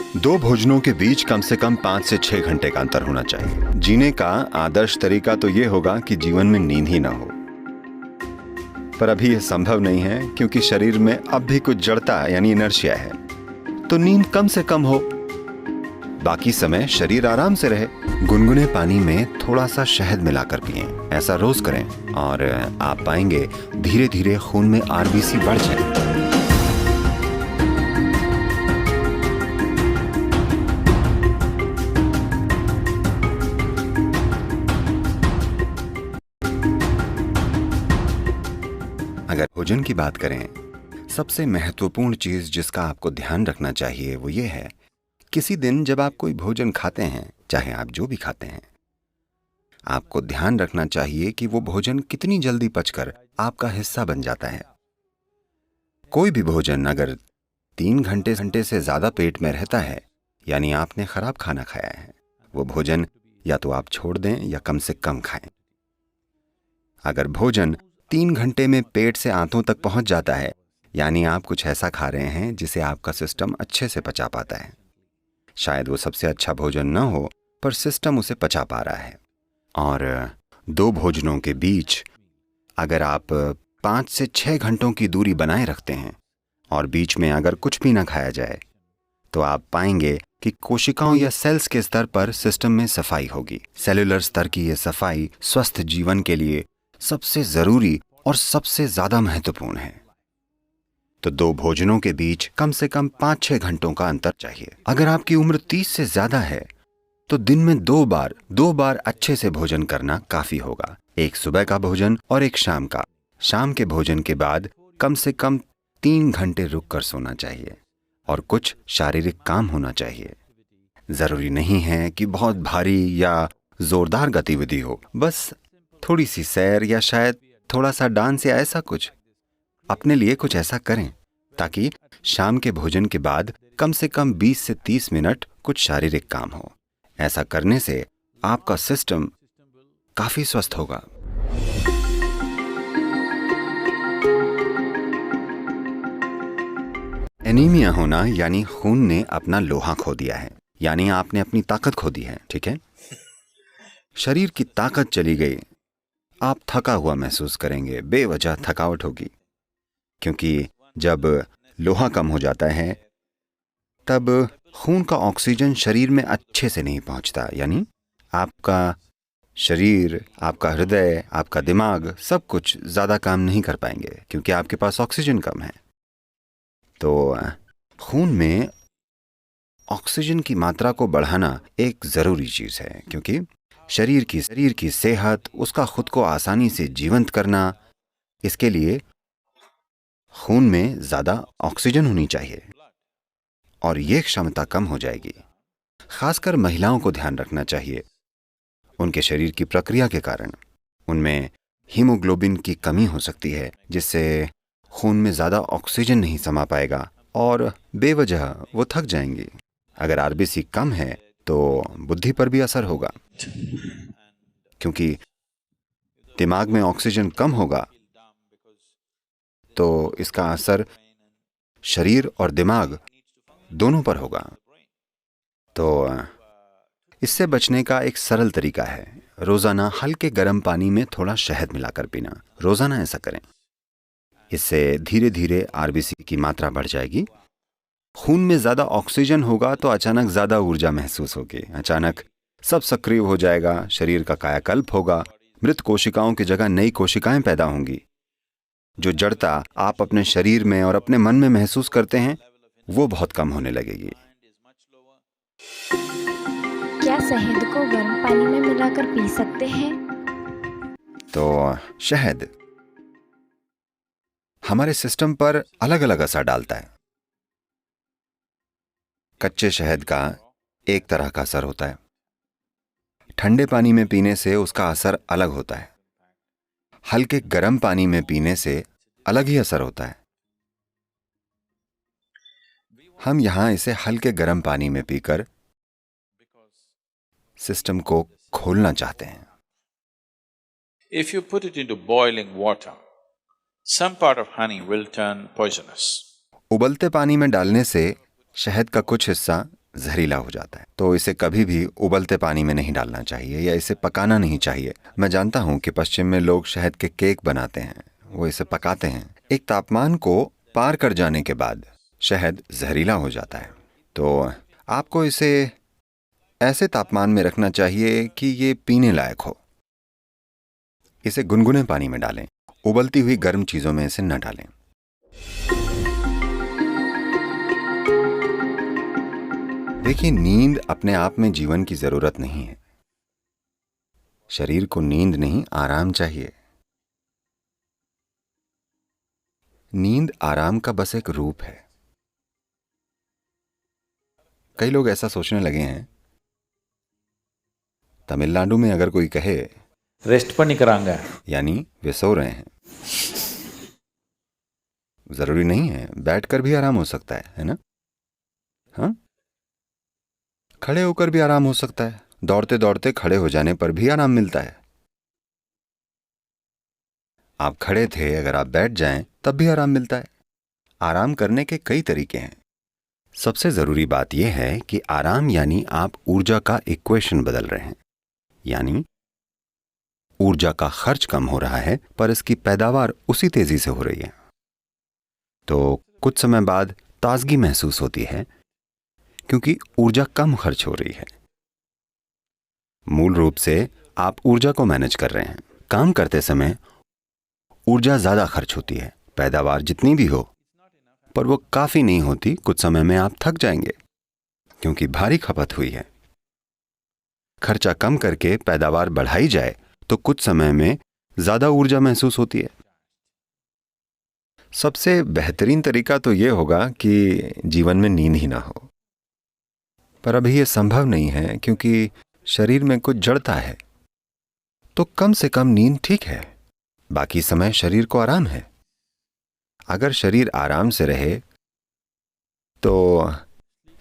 दो भोजनों के बीच कम से कम 5 से 6 घंटे का अंतर होना चाहिए। जीने का आदर्श तरीका तो ये होगा कि जीवन में नींद ही ना हो, पर अभी यह संभव नहीं है क्योंकि शरीर में अब भी कुछ जड़ता यानी इनर्शिया है। तो नींद कम से कम हो, बाकी समय शरीर आराम से रहे। गुनगुने पानी में थोड़ा सा शहद मिलाकर पिएं। ऐसा रोज करें और आप पाएंगे धीरे धीरे खून में आरबीसी बढ़ जाए। अगर भोजन की बात करें, सबसे महत्वपूर्ण चीज जिसका आपको ध्यान रखना चाहिए वो ये है, किसी दिन जब आप कोई भोजन खाते हैं, चाहे आप जो भी खाते हैं, आपको ध्यान रखना चाहिए कि वो भोजन कितनी जल्दी पचकर आपका हिस्सा बन जाता है। कोई भी भोजन अगर 3 घंटे से ज्यादा पेट में रहता है, यानी आपने खराब खाना खाया है। वो भोजन या तो आप छोड़ दें या कम से कम खाएं। अगर भोजन 3 घंटे में पेट से आंतों तक पहुंच जाता है, यानी आप कुछ ऐसा खा रहे हैं जिसे आपका सिस्टम अच्छे से पचा पाता है। शायद वो सबसे अच्छा भोजन न हो, पर सिस्टम उसे पचा पा रहा है। और दो भोजनों के बीच अगर आप 5 से 6 घंटों की दूरी बनाए रखते हैं और बीच में अगर कुछ भी ना खाया जाए, तो आप पाएंगे कि कोशिकाओं या सेल्स के स्तर पर सिस्टम में सफाई होगी। सेलुलर स्तर की यह सफाई स्वस्थ जीवन के लिए सबसे जरूरी और सबसे ज्यादा महत्वपूर्ण है। तो दो भोजनों के बीच कम से कम 5-6 घंटों का अंतर चाहिए। अगर आपकी उम्र 30 से ज्यादा है तो दिन में दो बार अच्छे से भोजन करना काफी होगा। एक सुबह का भोजन और एक शाम का। शाम के भोजन के बाद कम से कम 3 घंटे रुक कर सोना चाहिए और कुछ शारीरिक काम होना चाहिए। जरूरी नहीं है कि बहुत भारी या जोरदार गतिविधि हो, बस थोड़ी सी सैर या शायद थोड़ा सा डांस या ऐसा कुछ। अपने लिए कुछ ऐसा करें ताकि शाम के भोजन के बाद कम से कम 20 से 30 मिनट कुछ शारीरिक काम हो। ऐसा करने से आपका सिस्टम काफी स्वस्थ होगा। एनीमिया होना यानी खून ने अपना लोहा खो दिया है, यानी आपने अपनी ताकत खो दी है। ठीक है, शरीर की ताकत चली गई, आप थका हुआ महसूस करेंगे, बेवजह थकावट होगी। क्योंकि जब लोहा कम हो जाता है तब खून का ऑक्सीजन शरीर में अच्छे से नहीं पहुंचता, यानी आपका शरीर, आपका हृदय, आपका दिमाग सब कुछ ज्यादा काम नहीं कर पाएंगे क्योंकि आपके पास ऑक्सीजन कम है। तो खून में ऑक्सीजन की मात्रा को बढ़ाना एक जरूरी चीज है, क्योंकि शरीर की सेहत, उसका खुद को आसानी से जीवंत करना, इसके लिए खून में ज्यादा ऑक्सीजन होनी चाहिए और यह क्षमता कम हो जाएगी। खासकर महिलाओं को ध्यान रखना चाहिए। उनके शरीर की प्रक्रिया के कारण उनमें हीमोग्लोबिन की कमी हो सकती है, जिससे खून में ज्यादा ऑक्सीजन नहीं समा पाएगा और बेवजह वो थक जाएंगी। अगर आरबीसी कम है तो बुद्धि पर भी असर होगा, क्योंकि दिमाग में ऑक्सीजन कम होगा तो इसका असर शरीर और दिमाग दोनों पर होगा। तो इससे बचने का एक सरल तरीका है, रोजाना हल्के गर्म पानी में थोड़ा शहद मिलाकर पीना। रोजाना ऐसा करें। इससे धीरे धीरे आरबीसी की मात्रा बढ़ जाएगी। खून में ज्यादा ऑक्सीजन होगा तो अचानक ज्यादा ऊर्जा महसूस होगी, अचानक सब सक्रिय हो जाएगा, शरीर का कायाकल्प होगा, मृत कोशिकाओं की जगह नई कोशिकाएं पैदा होंगी। जो जड़ता आप अपने शरीर में और अपने मन में महसूस करते हैं वो बहुत कम होने लगेगी। क्या शहद को गर्म पानी में मिलाकर पी सकते हैं? तो शहद हमारे सिस्टम पर अलग अलग असर डालता है। कच्चे शहद का एक तरह का असर होता है, ठंडे पानी में पीने से उसका असर अलग होता है, हल्के गर्म पानी में पीने से अलग ही असर होता है। हम यहां इसे हल्के गर्म पानी में पीकर सिस्टम को खोलना चाहते हैं। If you put it into boiling water, some part of honey will turn poisonous. उबलते पानी में डालने से शहद का कुछ हिस्सा जहरीला हो जाता है। तो इसे कभी भी उबलते पानी में नहीं डालना चाहिए या इसे पकाना नहीं चाहिए। मैं जानता हूँ कि पश्चिम में लोग शहद के केक बनाते हैं, वो इसे पकाते हैं। एक तापमान को पार कर जाने के बाद शहद जहरीला हो जाता है। तो आपको इसे ऐसे तापमान में रखना चाहिए कि ये पीने लायक हो। इसे गुनगुने पानी में डालें, उबलती हुई गर्म चीजों में इसे न डालें। देखिए, नींद अपने आप में जीवन की जरूरत नहीं है। शरीर को नींद नहीं, आराम चाहिए। नींद आराम का बस एक रूप है। कई लोग ऐसा सोचने लगे हैं, तमिलनाडु में अगर कोई कहे रेस्ट பண்ணிக்கறாங்க, यानी वे सो रहे हैं। जरूरी नहीं है, बैठकर भी आराम हो सकता है ना? हाँ, खड़े होकर भी आराम हो सकता है। दौड़ते दौड़ते खड़े हो जाने पर भी आराम मिलता है। आप खड़े थे, अगर आप बैठ जाएं तब भी आराम मिलता है। आराम करने के कई तरीके हैं। सबसे जरूरी बात यह है कि आराम यानी आप ऊर्जा का इक्वेशन बदल रहे हैं, यानी ऊर्जा का खर्च कम हो रहा है पर इसकी पैदावार उसी तेजी से हो रही है। तो कुछ समय बाद ताजगी महसूस होती है क्योंकि ऊर्जा कम खर्च हो रही है। मूल रूप से आप ऊर्जा को मैनेज कर रहे हैं। काम करते समय ऊर्जा ज्यादा खर्च होती है, पैदावार जितनी भी हो, पर वो काफी नहीं होती। कुछ समय में आप थक जाएंगे क्योंकि भारी खपत हुई है। खर्चा कम करके पैदावार बढ़ाई जाए तो कुछ समय में ज्यादा ऊर्जा महसूस होती है। सबसे बेहतरीन तरीका तो यह होगा कि जीवन में नींद ही ना हो, पर अभी यह संभव नहीं है क्योंकि शरीर में कुछ जड़ता है। तो कम से कम नींद ठीक है, बाकी समय शरीर को आराम है। अगर शरीर आराम से रहे तो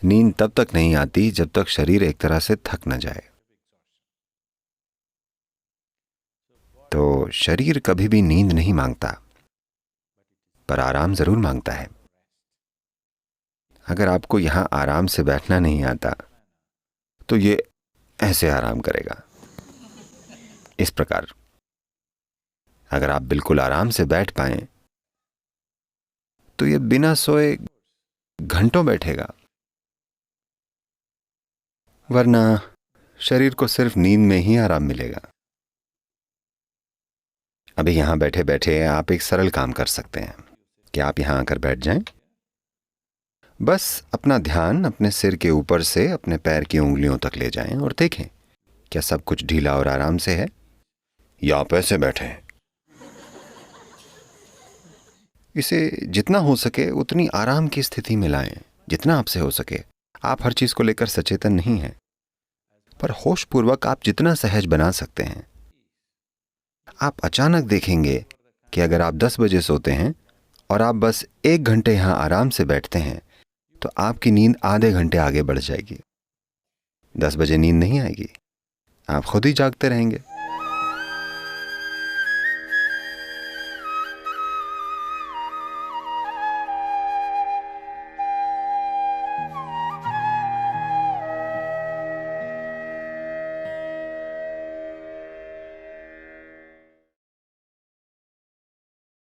नींद तब तक नहीं आती जब तक शरीर एक तरह से थक न जाए। तो शरीर कभी भी नींद नहीं मांगता, पर आराम जरूर मांगता है। अगर आपको यहां आराम से बैठना नहीं आता तो ये ऐसे आराम करेगा, इस प्रकार। अगर आप बिल्कुल आराम से बैठ पाएं तो ये बिना सोए घंटों बैठेगा, वरना शरीर को सिर्फ नींद में ही आराम मिलेगा। अभी यहां बैठे बैठे आप एक सरल काम कर सकते हैं कि आप यहां आकर बैठ जाएं। बस अपना ध्यान अपने सिर के ऊपर से अपने पैर की उंगलियों तक ले जाएं और देखें क्या सब कुछ ढीला और आराम से है, या आप ऐसे बैठे हैं। इसे जितना हो सके उतनी आराम की स्थिति में लाएं, जितना आपसे हो सके। आप हर चीज को लेकर सचेतन नहीं हैं, पर होशपूर्वक आप जितना सहज बना सकते हैं। आप अचानक देखेंगे कि अगर आप 10 बजे सोते हैं और आप बस 1 घंटे यहां आराम से बैठते हैं तो आपकी नींद आधे घंटे आगे बढ़ जाएगी। 10 बजे नींद नहीं आएगी, आप खुद ही जागते रहेंगे।